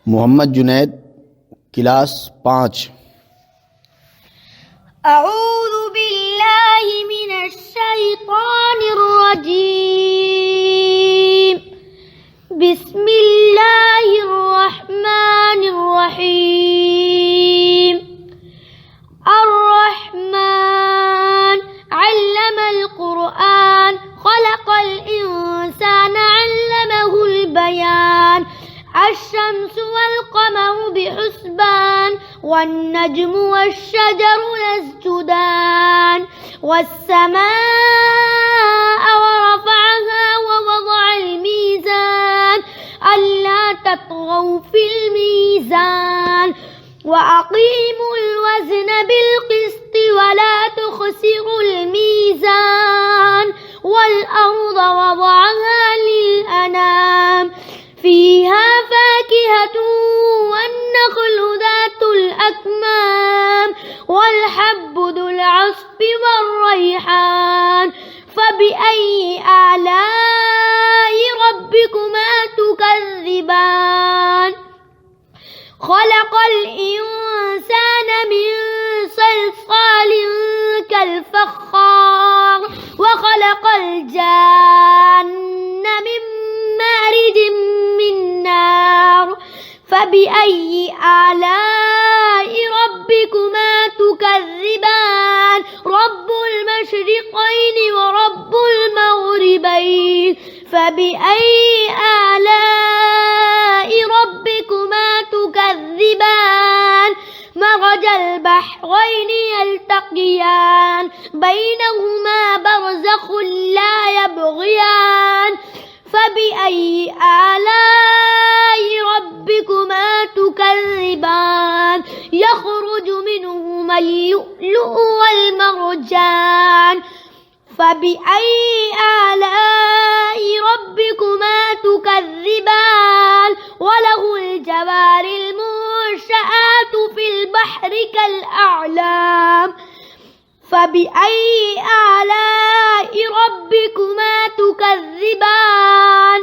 मोहम्मद Junaid, क्लास 5। أعوذ بالله من الشيطان الرجيم. بسم الله الرحمن الرحيم. الرحمن علم القرآن خلق الإنسان علمه البيان. الشمس والقمر بحسبان والنجم والشجر يسجدان. والسماء ورفعها ووضع الميزان ألا تطغوا في الميزان وأقيموا الوزن بالقسط ولا تخسروا الميزان. والأرض وضعها للأنام فيها فاكهة والنخل ذات الأكمام والحب ذو العصف والريحان. فبأي آلاء ربكما تكذبان؟ خلق الإنسان من صلصال كالفخار وخلق الجان من مارج من نار. فبأي آلاء ربكما تكذبان؟ رب المشرقين ورب المغربين. فبأي آلاء ربكما تكذبان؟ مرج البحرين يلتقيان بينهما برزخ لا يبغيان. فبأي آلاء ربكما تكذبان؟ يخرج منهما اللؤلؤ والمرجان. فبأي آلاء ربكما تكذبان؟ وله الجوار المنشآت في البحر كالأعلام. فبأي آلاء ربكما تكذبان؟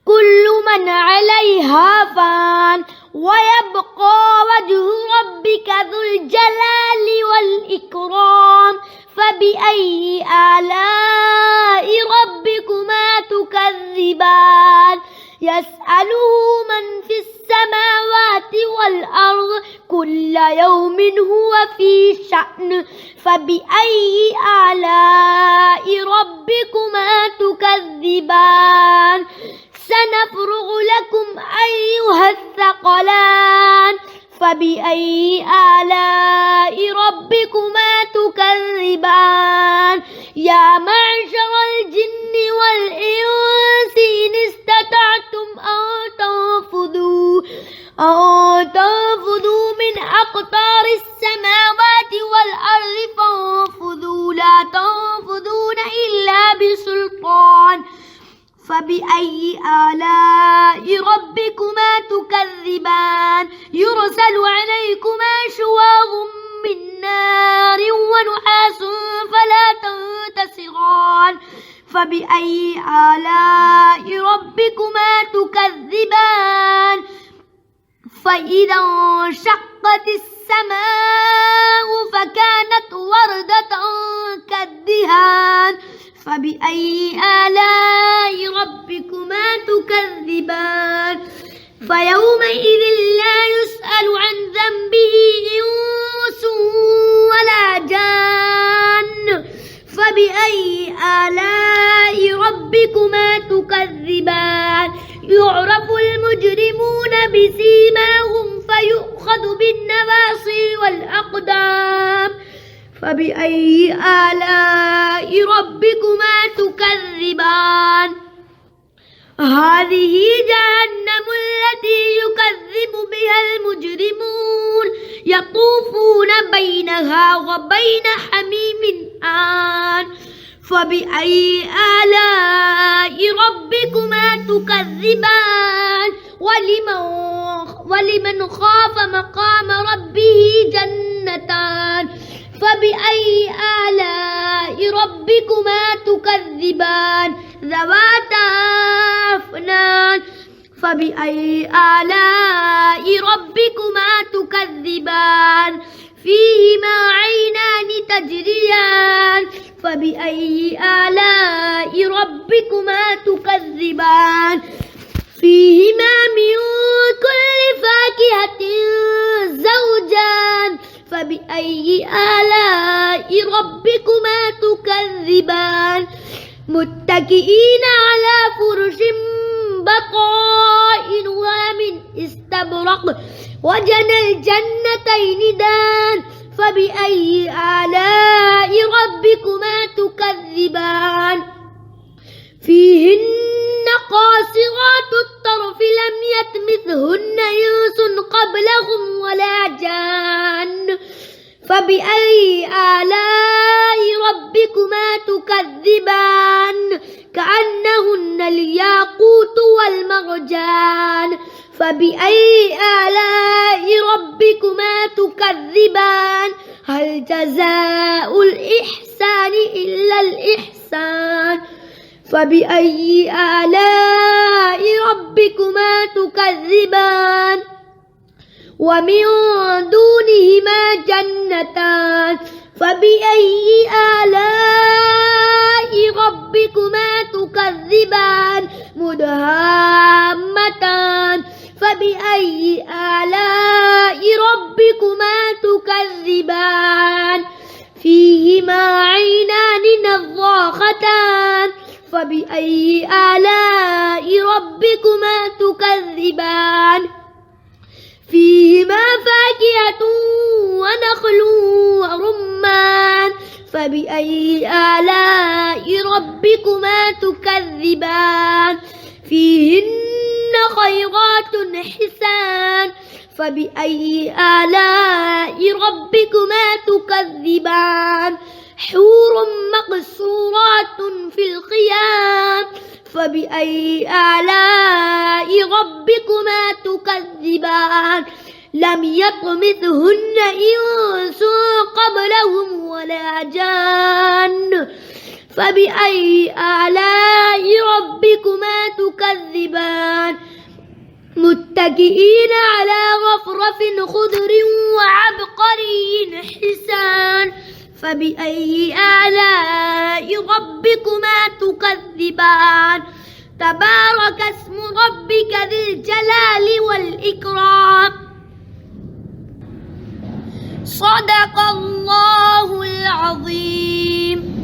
كل من عليها فان ويبقى وجه ربك ذو الجلال والإكرام. فبأي آلاء ربكما تكذبان؟ يسأله من في السماوات والأرض كل يوم هو في شأن. فبأي آلاء ربكما تكذبان؟ سنفرغ لكم أيها الثقلان. فبأي آلاء ربكما تكذبان؟ يا معشر الجن والإنس إن استطعتم أن تنفذوا من أقطار السماوات والأرض فانفذوا لا تنفذون إلا بسلطان. فبأي آلاء ربكما تكذبان؟ يرسل عليكما شواظ من نار ونحاس فلا تنتصران. فبأي آلاء ربكما تكذبان؟ فإذا انشقت السماء فكانت وردة كالدهان. فبأي آلاء ربكما تكذبان؟ فيومئذ لا يسأل عن ذنبه إنس ولا جان. فبأي آلاء ربكما تكذبان؟ يعرف المجرمون بسيماهم فيؤخذ بالنواصي والأقدام. فبأي آلاء ربكما تكذبان؟ هذه جهنم التي يكذب بها المجرمون يطوفون بينها وبين حميم آن. فبأي آلاء ربكما تكذبان؟ ولمن خاف مقام ربه جنتان. فبأي آلاء ربكما تكذبان؟ ذواتا أفنان. فبأي آلاء ربكما تكذبان فيهما عينان تجريان فبأي آلاء ربكما تكذبان فيهما من كل فاكهة زوجان فبأي آلاء ربكما تكذبان متكئين على فرش بطائنها من استبرق وجنى الجنتين دان فبأي آلاء ربكما تكذبان فيهن قاصرات الطرف لم يطمثهن إنس قبلهم ولا جان فبأي آلاء ربكما تكذبان كأنهن الياقوت والمرجان فبأي آلاء ربكما تكذبان هل جزاء الإحسان إلا الإحسان فبأي آلاء ربكما تكذبان ومن دونهما جنتان فبأي آلاء ربكما تكذبان مدهامتان فبأي آلاء ربكما تكذبان فيهما عينان نضاختان فبأي آلاء ربكما تكذبان فيهما فاكهة ونخل ورمان فبأي آلاء ربكما تكذبان فيهن خيرات حسان فبأي آلاء ربكما تكذبان حور مقصورات في الخيام فبأي آلاء ربكما تكذبان لم يطمثهن إنس قبلهم ولا جان فبأي آلاء ربكما تكذبان متكئين على رفرف خضر وعبقري حسان فبأي آلاء ربكما تكذبان تبارك اسم ربك ذي الجلال والإكرام صدق الله العظيم.